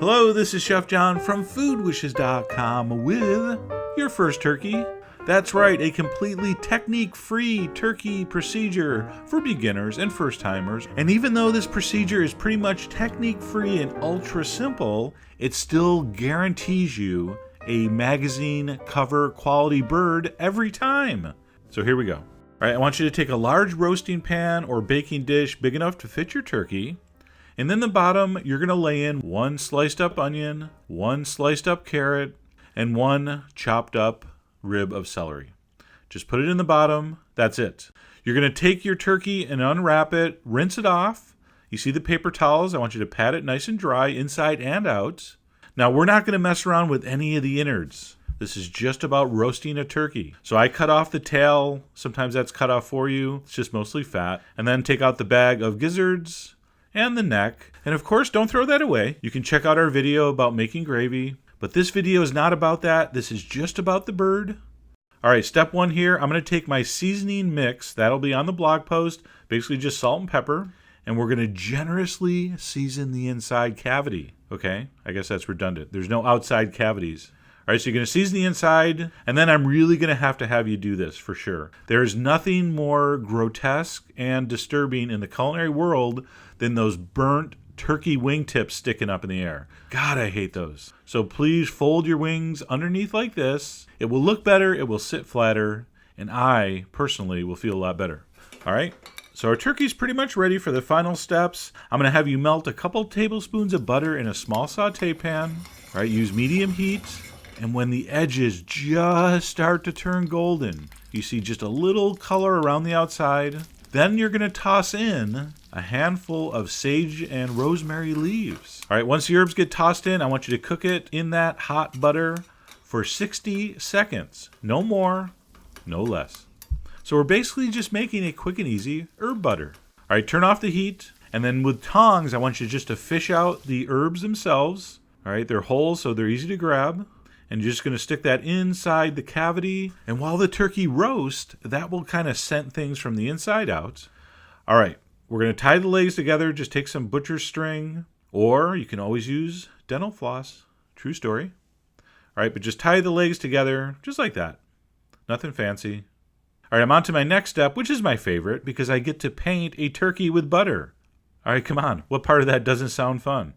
Hello, this is Chef John from foodwishes.com with your first turkey. That's right, a completely technique-free turkey procedure for beginners and first-timers. And even though this procedure is pretty much technique-free and ultra-simple, it still guarantees you a magazine cover quality bird every time. So here we go. All right, I want you to take a large roasting pan or baking dish big enough to fit your turkey. And then the bottom, you're going to lay in 1 sliced up onion, 1 sliced up carrot, and 1 chopped up rib of celery. Just put it in the bottom. That's it. You're going to take your turkey and unwrap it, rinse it off. You see the paper towels? I want you to pat it nice and dry inside and out. Now, we're not going to mess around with any of the innards. This is just about roasting a turkey. So I cut off the tail. Sometimes that's cut off for you. It's just mostly fat. And then take out the bag of gizzards and the neck. And of course, don't throw that away. You can check out our video about making gravy. But this video is not about that. This is just about the bird. All right, step 1 here. I'm going to take my seasoning mix. That'll be on the blog post. Basically just salt and pepper. And we're going to generously season the inside cavity. Okay? I guess that's redundant. There's no outside cavities. All right, so you're going to season the inside, and then I'm really going to have you do this for sure. There's nothing more grotesque and disturbing in the culinary world than those burnt turkey wingtips sticking up in the air. God, I hate those. So please fold your wings underneath like this. It will look better, it will sit flatter, and I, personally, will feel a lot better. All right? So our turkey's pretty much ready for the final steps. I'm going to have you melt a couple tablespoons of butter in a small saute pan. All right, use medium heat. And when the edges just start to turn golden, you see just a little color around the outside, then you're going to toss in a handful of sage and rosemary leaves. All right, once the herbs get tossed in, I want you to cook it in that hot butter for 60 seconds. No more, no less. So we're basically just making a quick and easy herb butter. All right, turn off the heat, and then with tongs, I want you just to fish out the herbs themselves. All right, they're whole, so they're easy to grab. And you're just going to stick that inside the cavity. And while the turkey roasts, that will kind of scent things from the inside out. All right, we're going to tie the legs together. Just take some butcher's string, or you can always use dental floss. True story. All right, but just tie the legs together just like that. Nothing fancy. All right, I'm on to my next step, which is my favorite because I get to paint a turkey with butter. All right, come on. What part of that doesn't sound fun?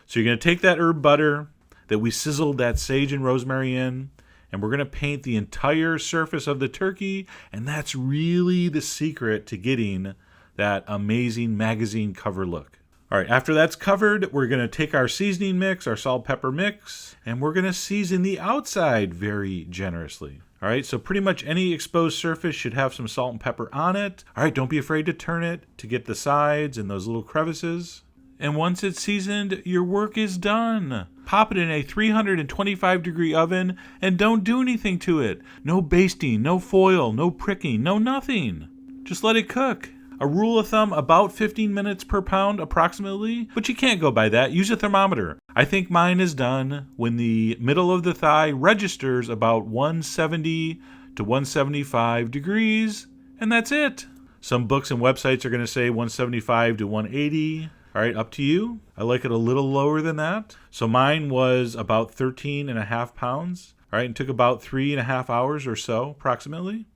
So you're going to take that herb butter that we sizzled that sage and rosemary in, and we're going to paint the entire surface of the turkey, and that's really the secret to getting that amazing magazine cover look. All right, after that's covered, we're going to take our seasoning mix, our salt pepper mix, and we're going to season the outside very generously. All right, so pretty much any exposed surface should have some salt and pepper on it. All right, don't be afraid to turn it to get the sides and those little crevices. And once it's seasoned, your work is done. Pop it in a 325-degree oven and don't do anything to it. No basting, no foil, no pricking, no nothing. Just let it cook. A rule of thumb, about 15 minutes per pound approximately, but you can't go by that. Use a thermometer. I think mine is done when the middle of the thigh registers about 170 to 175 degrees, and that's it. Some books and websites are going to say 175 to 180. All right, up to you. I like it a little lower than that. So mine was about 13 and a half pounds. All right, and took about 3.5 hours or so, approximately.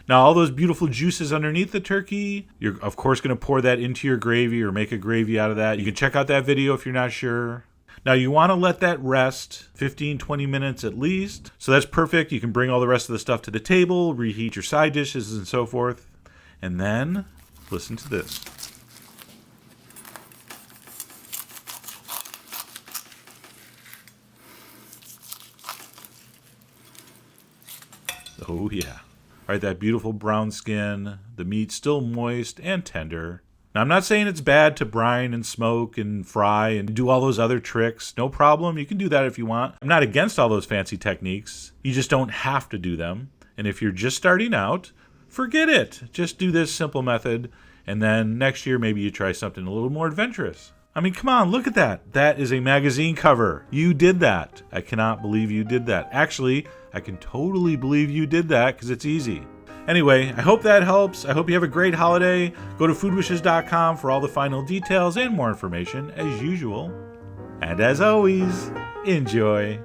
Now, all those beautiful juices underneath the turkey, you're, of course, going to pour that into your gravy or make a gravy out of that. You can check out that video if you're not sure. Now, you want to let that rest 15, 20 minutes at least. So that's perfect. You can bring all the rest of the stuff to the table, reheat your side dishes, and so forth. And then, listen to this. Oh, yeah. All right, that beautiful brown skin, the meat still moist and tender. Now, I'm not saying it's bad to brine and smoke and fry and do all those other tricks. No problem. You can do that if you want. I'm not against all those fancy techniques. You just don't have to do them. And if you're just starting out, forget it. Just do this simple method. And then next year, maybe you try something a little more adventurous. I mean, come on, look at that. That is a magazine cover. You did that. I cannot believe you did that. Actually, I can totally believe you did that because it's easy. Anyway, I hope that helps. I hope you have a great holiday. Go to foodwishes.com for all the final details and more information as usual. And as always, enjoy.